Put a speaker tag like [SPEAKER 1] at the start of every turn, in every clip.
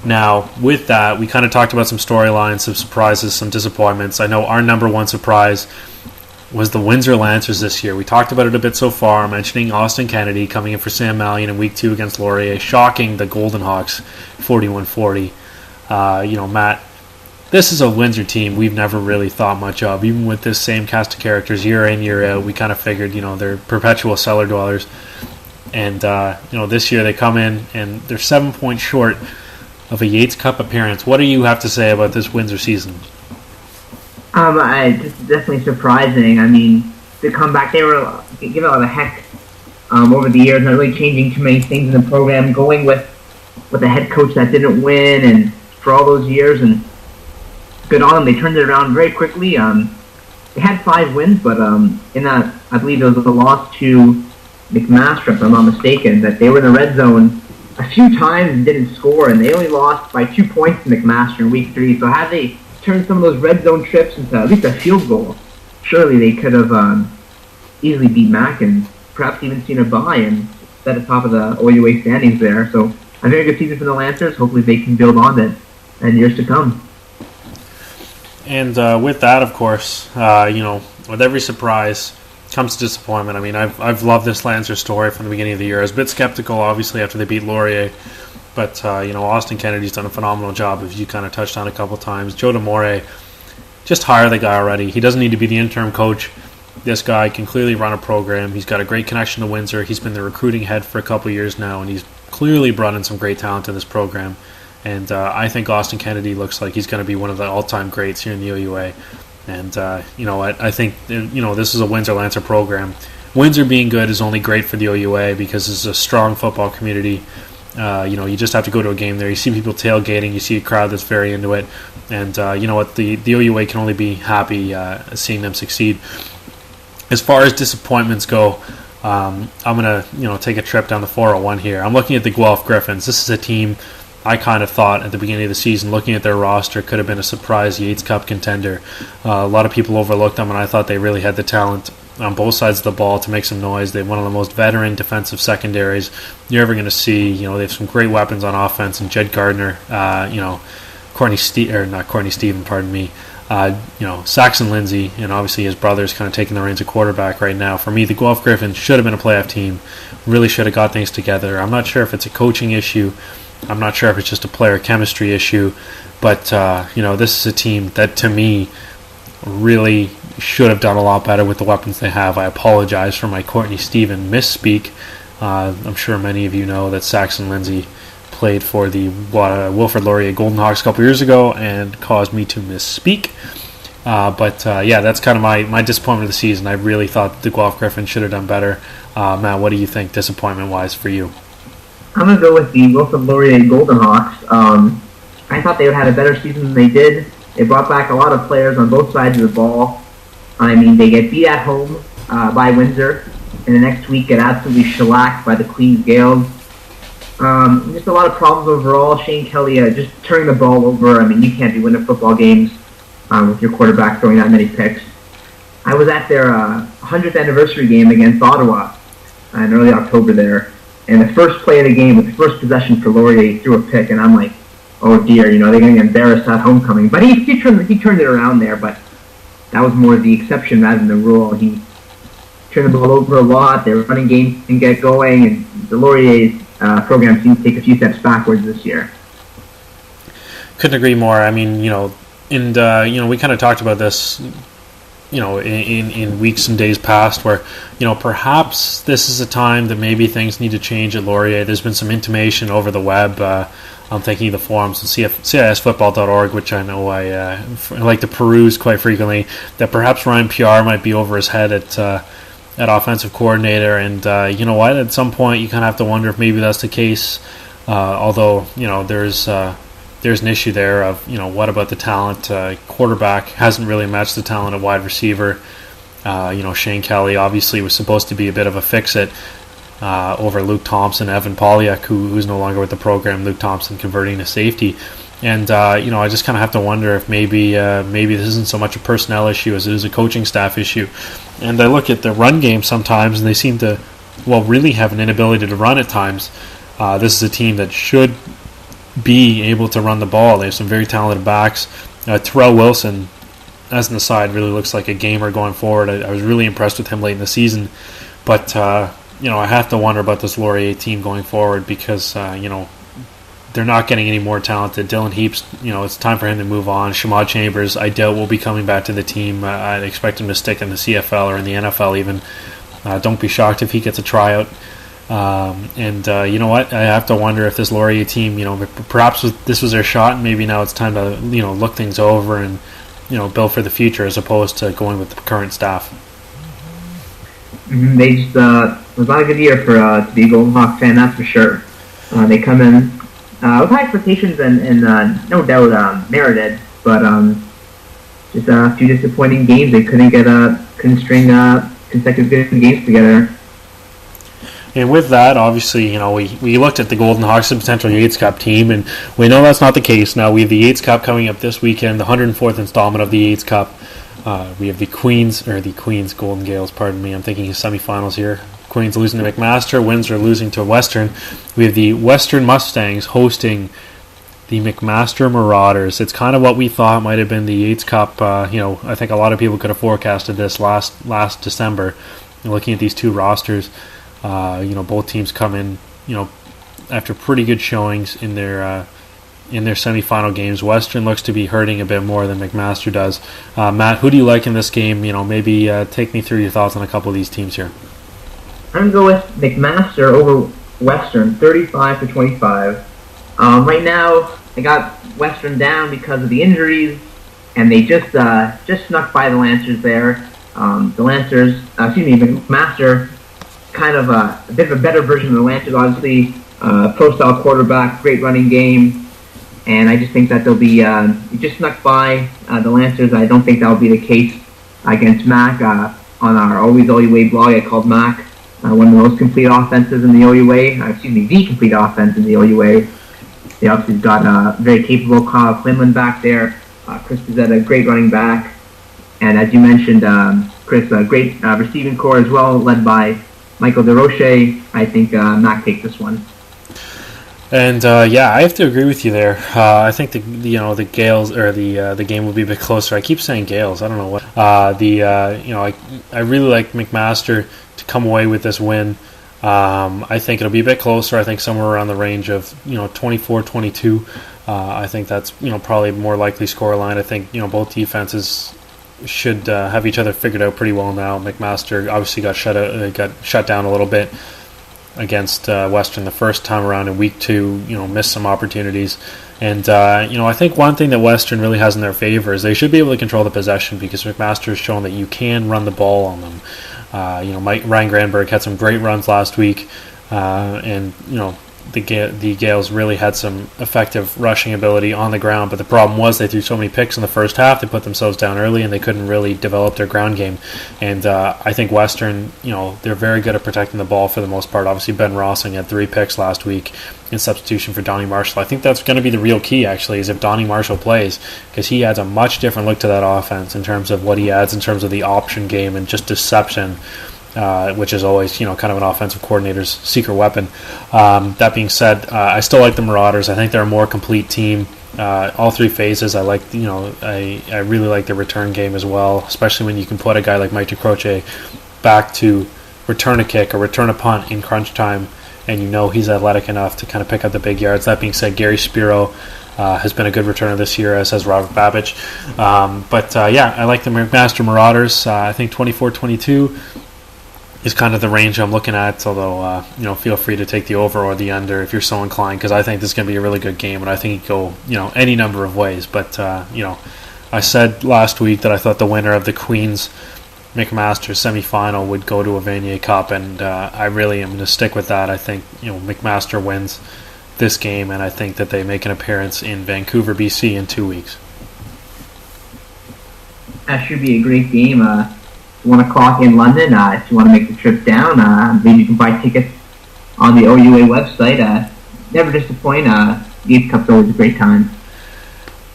[SPEAKER 1] Now, with that, we kind of talked about some storylines, some surprises, some disappointments. I know our number one surprise was the Windsor Lancers this year. We talked about it a bit so far, mentioning Austin Kennedy coming in for Sam Mallion in Week 2 against Laurier, shocking the Golden Hawks 41-40. Matt, this is a Windsor team we've never really thought much of. Even with this same cast of characters year in, year out, we kind of figured, they're perpetual cellar dwellers. And, this year they come in and they're 7 points short of a Yates Cup appearance. What do you have to say about this Windsor season?
[SPEAKER 2] It's definitely surprising. I mean, the comeback, they were given a lot of heck over the years, not really changing too many things in the program, going with a head coach that didn't win and for all those years, and good on them. They turned it around very quickly. They had 5 wins, but in that, I believe it was a loss to McMaster, if I'm not mistaken, that they were in the red zone a few times and didn't score, and they only lost by 2 points to McMaster in Week 3. So had they turned some of those red zone trips into at least a field goal, surely they could have easily beat Mac and perhaps even seen a bye and set atop of the OUA standings there. So a very good season for the Lancers. Hopefully they can build on it in years to come.
[SPEAKER 1] And with that, of course, with every surprise comes disappointment. I mean, I've loved this Lancer story from the beginning of the year. I was a bit skeptical, obviously, after they beat Laurier. But, Austin Kennedy's done a phenomenal job, as you kind of touched on a couple times. Joe DeMore, just hire the guy already. He doesn't need to be the interim coach. This guy can clearly run a program. He's got a great connection to Windsor. He's been the recruiting head for a couple years now, and he's clearly brought in some great talent to this program. And I think Austin Kennedy looks like he's going to be one of the all-time greats here in the OUA. And, I think, this is a Windsor Lancer program. Windsor being good is only great for the OUA because it's a strong football community. You just have to go to a game there. You see people tailgating. You see a crowd that's very into it. And, the OUA can only be happy seeing them succeed. As far as disappointments go, I'm going to, take a trip down the 401 here. I'm looking at the Guelph Griffins. This is a team I kind of thought at the beginning of the season, looking at their roster, could have been a surprise Yates Cup contender. A lot of people overlooked them, and I thought they really had the talent on both sides of the ball to make some noise. They have one of the most veteran defensive secondaries you're ever going to see. They have some great weapons on offense, and Jed Gardner, Saxon Lindsay, and obviously his brother's kind of taking the reins of quarterback right now. For me, the Guelph Griffins should have been a playoff team. Really should have got things together. I'm not sure if it's a coaching issue. I'm not sure if it's just a player chemistry issue, but this is a team that, to me, really should have done a lot better with the weapons they have. I apologize for my Courtney Stephen misspeak. I'm sure many of you know that Saxon Lindsay played for the Wilfrid Laurier Golden Hawks a couple years ago and caused me to misspeak. That's kind of my disappointment of the season. I really thought the Guelph Griffins should have done better. Matt, what do you think disappointment-wise for you?
[SPEAKER 2] I'm going to go with the Wilfrid Laurier Golden Hawks. I thought they would have had a better season than they did. They brought back a lot of players on both sides of the ball. I mean, they get beat at home by Windsor, and the next week get absolutely shellacked by the Queens Gales. Just a lot of problems overall. Shane Kelly just turning the ball over. I mean, you can't be winning football games with your quarterback throwing that many picks. I was at their 100th anniversary game against Ottawa in early October there. And the first play of the game, with the first possession for Laurier, he threw a pick, and I'm like, oh dear, they're going to get embarrassed at homecoming. But he turned it around there, but that was more the exception rather than the rule. He turned the ball over a lot. Their running game didn't get going, and the Laurier's program seems to take a few steps backwards this year.
[SPEAKER 1] Couldn't agree more. I mean, we kind of talked about this in weeks and days past where, perhaps this is a time that maybe things need to change at Laurier. There's been some intimation over the web. I'm thinking of the forums on CISfootball.org, which I know I like to peruse quite frequently, that perhaps Ryan PR might be over his head at offensive coordinator. And you know what? At some point, you kind of have to wonder if maybe that's the case. Although, there's an issue there of, what about the talent? Quarterback hasn't really matched the talent of wide receiver. Shane Kelly obviously was supposed to be a bit of a fix-it over Luke Thompson, Evan Polyak, who's no longer with the program. Luke Thompson converting to safety. And, I just kind of have to wonder if maybe this isn't so much a personnel issue as it is a coaching staff issue. And I look at the run game sometimes, and they seem to, really have an inability to run at times. This is a team that should be able to run the ball. They have some very talented backs. Terrell Wilson, as an aside, really looks like a gamer going forward. I was really impressed with him late in the season. But, I have to wonder about this Laurier team going forward because, they're not getting any more talented. Dylan Heaps, it's time for him to move on. Shamad Chambers, I doubt will be coming back to the team. I'd expect him to stick in the CFL or in the NFL even. Don't be shocked if he gets a tryout. You know what? I have to wonder if this Laurier team, perhaps this was their shot, and maybe now it's time to, look things over and, build for the future as opposed to going with the current staff.
[SPEAKER 2] They just, it was not a good year for to be a Golden Hawk fan, that's for sure. They come in with high expectations and no doubt merited, but just a few disappointing games. They couldn't string consecutive good games together.
[SPEAKER 1] And with that, obviously, we looked at the Golden Hawks as a potential Yates Cup team, and we know that's not the case. Now we have the Yates Cup coming up this weekend, the 104th installment of the Yates Cup. We have the Queens Golden Gales, pardon me. I'm thinking of semifinals here. Queens losing to McMaster, Windsor losing to Western. We have the Western Mustangs hosting the McMaster Marauders. It's kind of what we thought might have been the Yates Cup. I think a lot of people could have forecasted this last December. Looking at these two rosters, both teams come in, after pretty good showings in their semifinal games. Western looks to be hurting a bit more than McMaster does. Matt, who do you like in this game? Maybe take me through your thoughts on a couple of these teams here.
[SPEAKER 2] I'm going to go with McMaster over Western, 35-25. Right now, I got Western down because of the injuries, and they just snuck by the Lancers there. McMaster, kind of a bit of a better version of the Lancers, obviously. Pro-style quarterback, great running game, and I just think that they'll be just snuck by the Lancers. I don't think that'll be the case against Mac. On our AlwaysOUA blog, I called Mac one of the most complete offenses in the OUA. The complete offense in the OUA. They obviously got a very capable Kyle Quinlan back there. Chris Pizzetta, great running back. And as you mentioned, Chris, a great receiving core as well, led by Michael DeRoche. I think Mac takes this one.
[SPEAKER 1] And I have to agree with you there. I think the Gales or the game will be a bit closer. I keep saying Gales. I don't know what. I really like McMaster to come away with this win. I think it'll be a bit closer. I think somewhere around the range of 24-22. I think that's probably more likely scoreline. I think both defenses should have each other figured out pretty well now. McMaster obviously got shut down a little bit against Western the first time around in week 2. Missed some opportunities. And, I think one thing that Western really has in their favor is they should be able to control the possession because McMaster has shown that you can run the ball on them. Ryan Granberg had some great runs last week, and the Gales really had some effective rushing ability on the ground, but the problem was they threw so many picks in the first half, they put themselves down early, and they couldn't really develop their ground game. And I think Western, they're very good at protecting the ball for the most part. Obviously, Ben Rossing had 3 picks last week in substitution for Donnie Marshall. I think that's going to be the real key, actually, is if Donnie Marshall plays, because he adds a much different look to that offense in terms of what he adds in terms of the option game and just deception. Which is always, kind of an offensive coordinator's secret weapon. That being said, I still like the Marauders. I think they're a more complete team. All 3 phases, I like. I really like their return game as well, especially when you can put a guy like Mike DeCroce back to return a kick or return a punt in crunch time, and he's athletic enough to kind of pick up the big yards. That being said, Gary Spiro has been a good returner this year, as has Robert Babich. I like the McMaster Marauders. I think 24-22. Is kind of the range I'm looking at, although, feel free to take the over or the under if you're so inclined, because I think this is going to be a really good game, and I think it could go, any number of ways. But, I said last week that I thought the winner of the Queens McMaster semifinal would go to a Vanier Cup, and I really am going to stick with that. I think, McMaster wins this game, and I think that they make an appearance in Vancouver, BC in 2 weeks.
[SPEAKER 2] That should be a great game. 1 o'clock in London. If you want to make the trip down, maybe you can buy tickets on the OUA website. Never disappoint. Yates Cup's always a great time.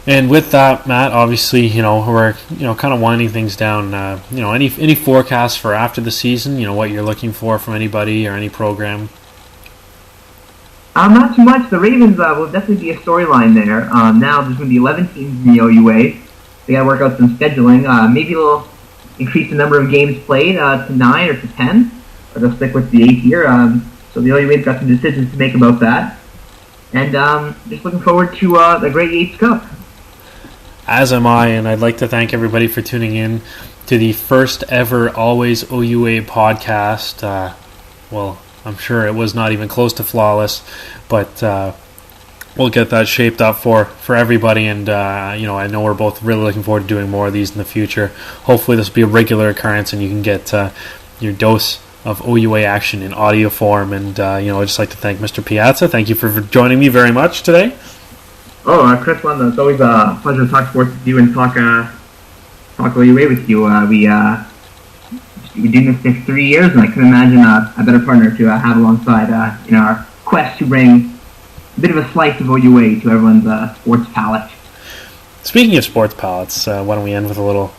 [SPEAKER 1] And with that, Matt, obviously, we're kind of winding things down. Any forecasts for after the season? What you're looking for from anybody or any program?
[SPEAKER 2] Not too much. The Ravens will definitely be a storyline there. Now there's going to be 11 teams in the OUA. They got to work out some scheduling. Maybe they'll increase the number of games played to 9 or to 10. Or they'll stick with the 8 here. So the OUA's got some decisions to make about that. And just looking forward to the great Yates Cup.
[SPEAKER 1] As am I, and I'd like to thank everybody for tuning in to the first ever Always OUA podcast. Well, I'm sure it was not even close to flawless, but we'll get that shaped up for everybody, and I know we're both really looking forward to doing more of these in the future. Hopefully this will be a regular occurrence and you can get your dose of OUA action in audio form, and I'd just like to thank Mr. Piazza. Thank you for joining me very much today.
[SPEAKER 2] Oh, Chris, it's always a pleasure to talk sports with you and talk OUA with you. We've been doing this for 3 years, and I couldn't imagine a better partner to have alongside in our quest to bring a bit of a slice of OUA to everyone's sports palate.
[SPEAKER 1] Speaking of sports palates, why don't we end with a little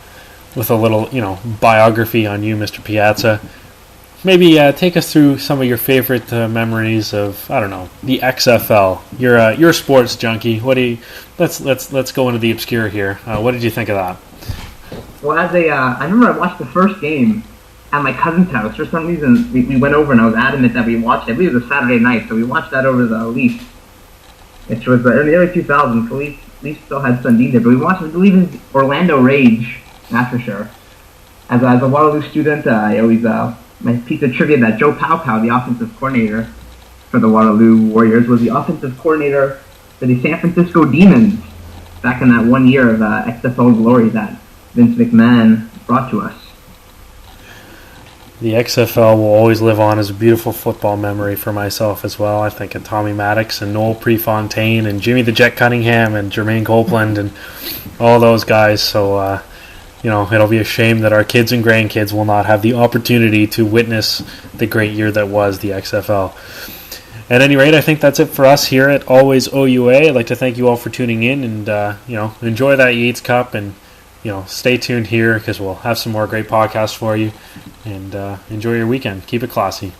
[SPEAKER 1] biography on you, Mr. Piazza? Maybe take us through some of your favorite memories of, I don't know, the XFL. You're a sports junkie. Let's go into the obscure here. What did you think of that?
[SPEAKER 2] Well, I remember I watched the first game at my cousin's house. For some reason, we went over and I was adamant that we watched it. I believe it was a Saturday night, so we watched that over the Leafs, which was in the early 2000s. So Leafs still had Sundin there, but we watched, I believe, in Orlando Rage, that's for sure. As a Waterloo student, I always... my piece of trivia that Joe Pow, the offensive coordinator for the Waterloo Warriors, was the offensive coordinator for the San Francisco Demons back in that 1 year of XFL glory that Vince McMahon brought to us.
[SPEAKER 1] The XFL will always live on as a beautiful football memory for myself as well. I think of Tommy Maddox and Noel Prefontaine and Jimmy the Jet Cunningham and Jermaine Copeland and all those guys. So, it'll be a shame that our kids and grandkids will not have the opportunity to witness the great year that was the XFL. At any rate, I think that's it for us here at Always OUA. I'd like to thank you all for tuning in and, enjoy that Yates Cup and, stay tuned here because we'll have some more great podcasts for you. And enjoy your weekend. Keep it classy.